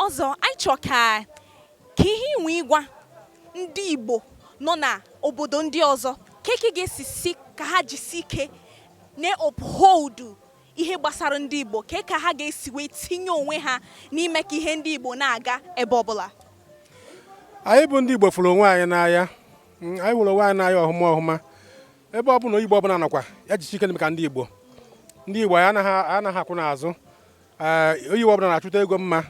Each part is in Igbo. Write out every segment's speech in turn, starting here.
ọzọ anyị chọ ka ihe inwe ịgwa ndị Igbo nọ na obodo ndị ọzọ ka ga-esi si ka ha jisi ike na uphold ihe gbasara ndị Igbo ka ha ga-esi wee tinye onwe ha n'ime ka ihe ndị Igbo na-aga ebe ọbụla. Anyị bụ ndị Igbo fụrụ onwe anyị n'anya, anyị hụrụ onwe anyị n'anya ọhụma ọhụma. Ebe ọ bụla Igbo ọbụla nọkwa ya jisi ike ka ndị Igbo anyị anaghị akwụ n'azụ. Onye ọbụla na-achụta ego mma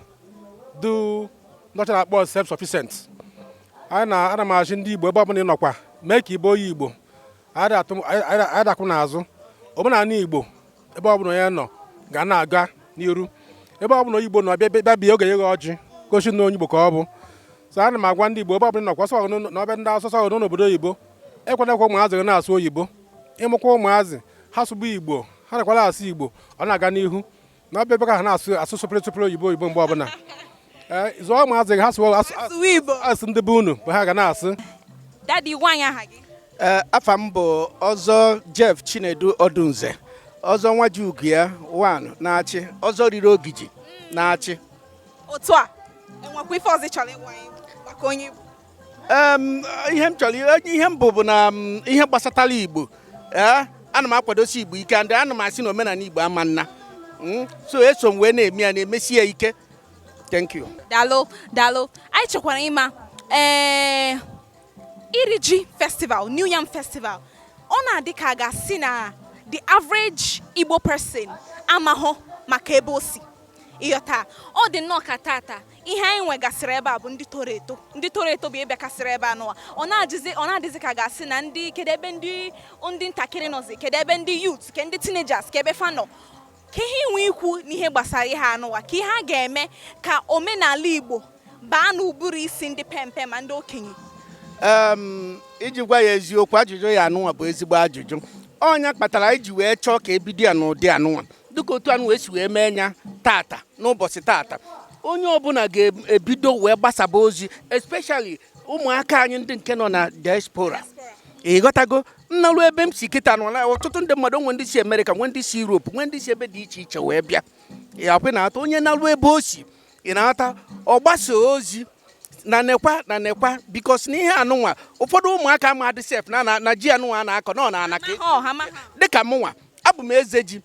du ndọcha na-akpọ self sufficient. Ana m achị ndị Igbo ebe ọbụla ị nọkwa mee ka Igbo onye Igbo anyị dakwụ n'azụ. Omenala Igbo ebe ọbụla ya nọ ga na-aga n'iru. Ebe ọbụla Igbo nọ bịa bịa oge yeghe ọjị gosi na onye Igbo ka ọ bụ. So ana m agwa ndị Igbo ebe ọbụla nọkwa sọ n'ọbịa ndị asụsụ ọgụ n'obodo oyibo ekwenekwa ụmụazị gị na-asụ oyibo. Ịmụkwa ụmụazị ha sụgbu Igbo ha nakwala asụ Igbo ọ na-aga n'ihu na ọbịa ebe ka ha na-asụ sụpụrụ oyibo mgbe ọbụla. Zụọ ụmụazị gị ha asụ ndị be unu bụ ha ga na-asụ. Daddy nwanyị aha gị? Afa m bụ Ọzọ Jeff Chinedu Odunze, Ọzọ nwa ji ugu ya 1 na-achị, Ọzọ riri ogiji na-achị. Otu a enwekwa ife ọzọ chọrọ ịgwa anyị maka onye Igbo? Ihe m bụ na ihe gbasatara Igbo, ana m akwadosi Igbo ike, ndị ana m asị na omenala Igbo ama nna, so eso m wee na-eme ya na-emesi ya ike. Thank you. Daalụ. Anyị chekwara ịma iri ji festival, New Yam Festival, ọ na-adị ka a ga-asị na the average Igbo person amahụ maka ebe o si. Ịghọta, ọ dị nnọọ ka tata ihe anyị nwegasịrị ebe a bụ ndị toro eto bụ ịbịakasịrị ebe a n'ụwa. Ọ na-adịzi ka a ga-asị na kedu ebe ndị ntakịrị nọzi, kedu ebe ndị youth, ke ndị teenagers, ka ebe fa nọ. Ka ihe inwe ikwu n'ihe gbasara ihe anụwa ka ihe a ga-eme ka omenala Igbo baa n'ụbụrụ isi ndị pempe ma ndị okenye. Iji gwa ya eziokwu, ajụjụ ya anụnwa bụ ezigbo ajụjụ. Ọnya kpatara iji wee chọọ ka ebido ya n'ụdị anụnwa dịka otu anụ esi wee mee ya tata n'ụbọchị tata. Onye ọbụla ga-ebido wee gbasaba ozi, especially ụmụaka anyị ndị nke nọ na diaspora. Ịghọtago, nnarụ ebe m si kịta n'ụla ọtụtụ ndị mmadụ nwe ndị si America, nwe ndị si Europe, nwe ndị si ebe dị iche iche wee bịa. Ya kwe na-ata onye narụ ebe o si ị na-ata ọ gbasa ozi na nekwa because n'ihe anụnwa ụfọdụ ụmụaka ama adị sef na ji anụnwa na-akọ nọ na anaka dịka mụnwa abụ m eze ji.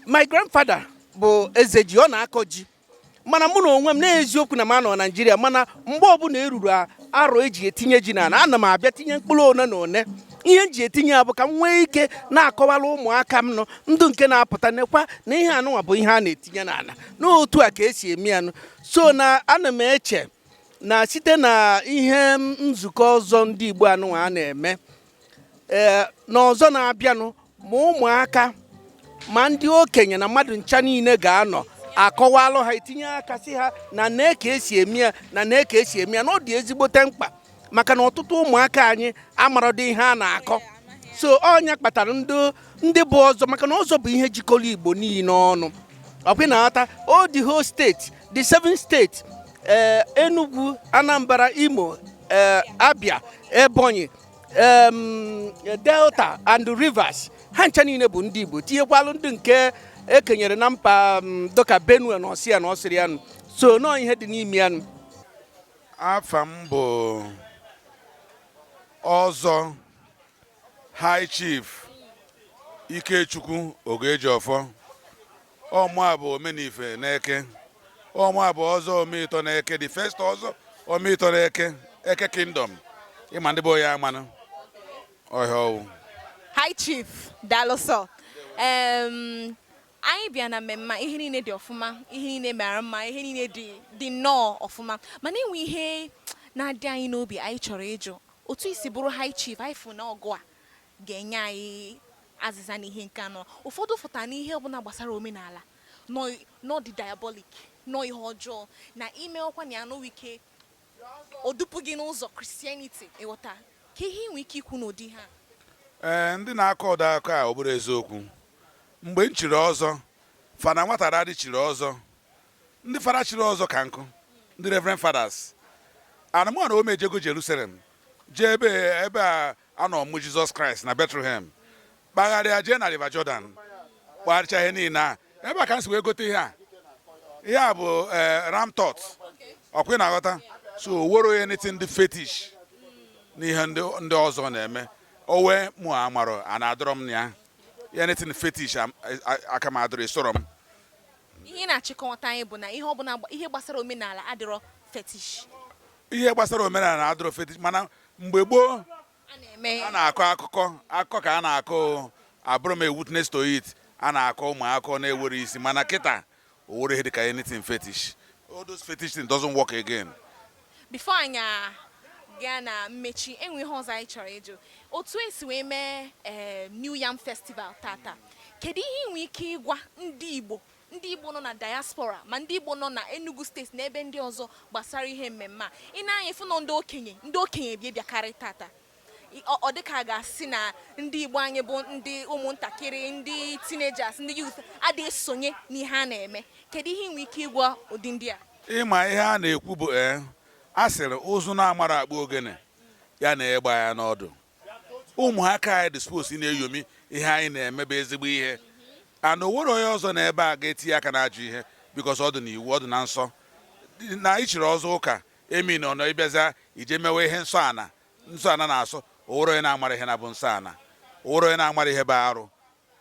My grandfather bụ eze ji, ọ na-akọ ji, mana mụ na onwe m n'eziokwu na m anọ Naịjirịa, mana mgbe ọbụla eruru arọ eji etinye ji na ana m abịa tinye mkpụrụ one na one. Ihe m ji etinye ya bụ ka m nwee ike na-akọwara ụmụaka m nọ ndụ nke na-apụta nekwa na ihe anụnwa bụ ihe a na-etinye n'ala n'otu a ka esi eme anụ. So na ana m eche na site na ihe nzukọ ọzọ ndị Igbo anụnwa a na-eme na ọzọ na-abịanụ ma ụmụaka ma ndị okenye na mmadụ ncha niile ga-anọ akọwalụ ha, etinye aka sị ha na ka esi eme ya na ka esi eme ya na ọ dị ezigbote mkpa maka na ọtụtụ ụmụaka anyị amarodị ihe a na-akọ. So ọnya kpatara ndị bụ ọzọ, maka na ọzọ bụ ihe jikọrọ Igbo niile ọnụ. Ọkwa na-ata all the whole state, the 7 states, Enugu, Anambra, Imo, Abia, Ebonyi, Delta and Rivers, ha ncha niile bụ ndị Igbo, tinyekwalụ ndị nke ekenyere na mpa dọka Benue na Ọsịa na Ọsịrịanụ. So nọọ ihe dị n'ime ya. Afa m bụ Ọzọ High Chief Ikechukwu Ogejiọfọ. Ọmụ bụ Omenife n'Eke. Ọmụ bụ Ọzọ Omeito n'Eke, the first Ọzọ Omeito n'Eke, Eke Kingdom. Ịma ndị bụ ya amanụ ọhịa ọwụ. High Chief Daloso. Anyị bịa na mmemme ihe niile dị ọfụma, ihe niile mara mma, ihe niile dị nnọọ ọfụma, mana enwe ihe na-adị anyị n'obi anyị chọrọ ịjụ. Otu isi bụrụ High Chief, anyị fụ na ọgụ a ga-enye anyị azịza n'ihe nke anọ. Ụfọdụ fụta n'ihe ọbụla gbasara omenala nọ dị diabolic, nọ ihe ọjọọ na ime ọkwa na anụ ike o dupu gị n'ụzọ Christianity. Ịghọta ka ihe inwe ike ikwu n'ụdị ha? Ndị na-akọ ụda akọ a ọ bụrụ eziokwu. Mgbe m chiri ọzọ, fada nwatara adị chiri ọzọ, ndị fada chiri ọzọ ka nkụ, ndị Reverend Fathers. Anụmanụ o mejego Jerusalem, jee ebe a anọ mụ Jizọs Kraịst na Bethlehem, kpagharịa jee na River Jordan, kpagharịcha ihe niile a ebe a ka m si wee gote ihe a. ya bụ ram tot ọkwa na-aghọta so woro anything the fetish n'ihe ndị ọzọ na-eme owe mụ amaro anadọrọ m ya anything fetish aka m adọrọ esoro m ihe na-achịkọta anyị bụ na ihe ọbụla ihe gbasara omenala adịrọ fetish. Ihe gbasara omenala adọrọ fetish mana mgbe gboo a na-akọ akụkọ ka a na-akọ abụrụ m a witness to it a na-akọ ụmụaka na-ewere isi mana kịta o were ihe dịka anything fetish. All those fetish thing doesn't work again. Before anyị gaa na mmechi enwe ihe ọzọ anyị chọrọ ịjụ otu esi wee mee New Yam Festival tata kedu ihe inwe ike ịgwa ndị Igbo nọ na diaspora ma ndị Igbo nọ na Enugu steeti na ebe ndị ọzọ gbasara ihe mmemme a ị na-anya ịfụ na ndị okenye bịakarị tata ọ dịka a ga-asị na ndị Igbo anyị bụ ndị ụmụntakịrị ndị teenagers ndị youth adịghị esonye n'ihe a na-eme kedu ihe inwe ike ịgwa ụdị ndị a ịma ihe a na-ekwu bụ a sịrị ụzụ na-amara akpụ ogene ya na-egba ya n'ọdụ ụmụaka anyị dispose na-eyomi ihe anyị na-emebe ezigbo ihe ana onwere onye ọzọ na ebe a ga-etinye aka na-ajụ ihe because ọ dị n'iwu ọ dị na nsọ na ichiri ọzọ ụka emi na ọnọ ịbịaza ije mewe ihe nsọ ana na-asọ onwere onye na-amara ihe na bụ nsọ ana onwere onye na-amara ihe bụ arụ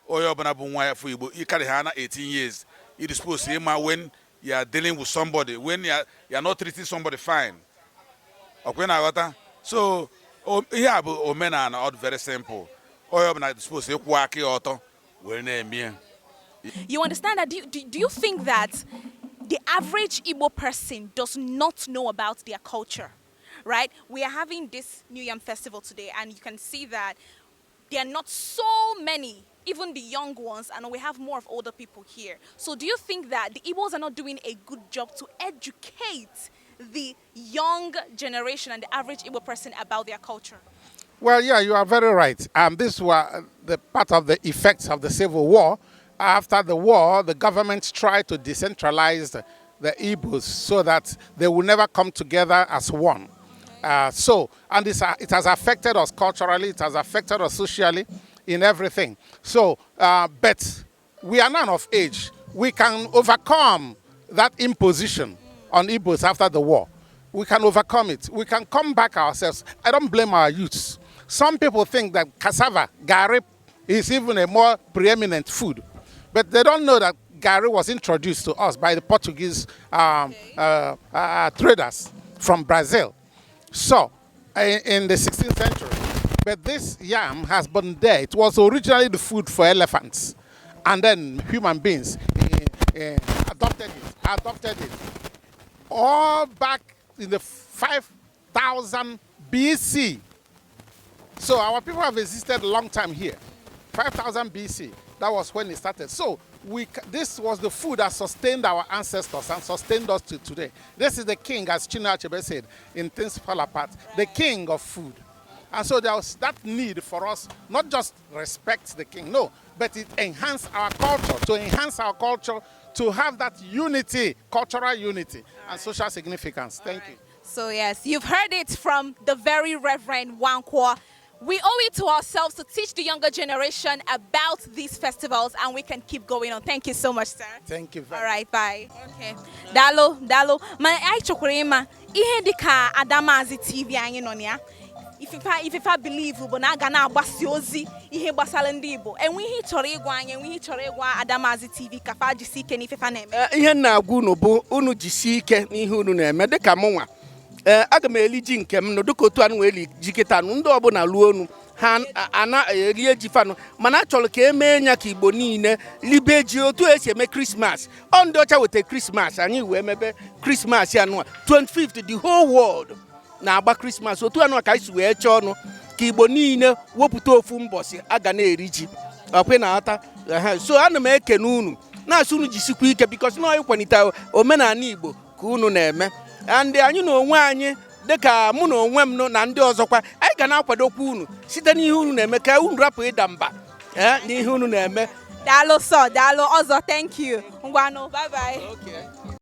onye ọbụla bụ nwa afọ Igbo ịkarị ha na 18 years you dispose ịma when you are dealing with somebody when you are not treating somebody fine ọkwe na-aghọta so ihe a bụ omenala ọ dị very simple onye ọbụla dispose ịkwụ aka ọtọ were na-eme. You understand that? Do you think that the average Igbo person does not know about their culture? Right? We are having this New Yam Festival today, and you can see that there are not so many, even the young ones, and we have more of older people here. So do you think that the Igbos are not doing a good job to educate the young generation and the average Igbo person about their culture? Well, yeah, you are very right. This was the part of the effects of the Civil War. After the war, the government tried to decentralize the Igbos so that they will never come together as one. And it has affected us culturally, it has affected us socially, in everything. So, but we are now of age. We can overcome that imposition on Igbos after the war. We can overcome it. We can come back ourselves. I don't blame our youths. Some people think that cassava, gari, is even a more preeminent food. But they don't know that gari was introduced to us by the Portuguese traders from Brazil. So, in the 16th century. But this yam has been there. It was originally the food for elephants. And then human beings adopted it. All back in the 5,000 BC. So our people have existed a long time here. 5,000 BC, that was when it started. So this was the food that sustained our ancestors and sustained us to today. This is the king, as Chinua Achebe said, in Things Fall Apart, the king of food. And so there was that need for us, not just respect the king, no, but it enhanced our culture, to have that unity, cultural unity, and social significance. Thank you. So yes, you've heard it from the very Reverend Wankwo. We owe it to ourselves to teach the younger generation about these festivals, and we can keep going on. Thank you so much, sir. Thank you very much. All right, bye. Okay. Dalo. Ma ai chokurema ihe dịka Adamazi TV anyị nọ ya. If I believe bụ na aga na agbasi ozi ihe gbasara ndị Igbo. Enwe ihe chọrọ ịgwa anyị, enwe ihe chọrọ ịgwa Adamazi TV ka fa jisi ike n'ife fa na-eme. Ihe na-agwa unu bụ unu jisi ike n'ihe unu na-eme dịka mụnwa. Aga m eli ji nke m n'ụdị ka otu anụ wee li ji kịta ndị ọbụla luo onu ha ana-erie ji fanụ mana achọrọ ka emee nya ka Igbo niile libe ji otu esi eme Christmas ọ ndị ọcha weta Christmas anyị wee mebe Christmas anụ 25th the whole world na-agba Christmas otu anụ ka isi wee chọọ ọnụ ka Igbo niile wepụta ofu mbọsị aga na-eri ji ọkwe na ata so ana m ekene unu na-asị unu jisikwa ike because na ịkwalite omenala Igbo ka unu na-eme ndị anyị na onwe anyị dịka mụ na onwe m na ndị ọzọkwa anyị ga na-akwadokwa unu site n'ihe unu na-eme ka unu rapụ ịda mba n'ihe unu na-eme. Daalụ sọ, daalụ ọzọ, thank you. Ngwanụ, bye bye. Okay.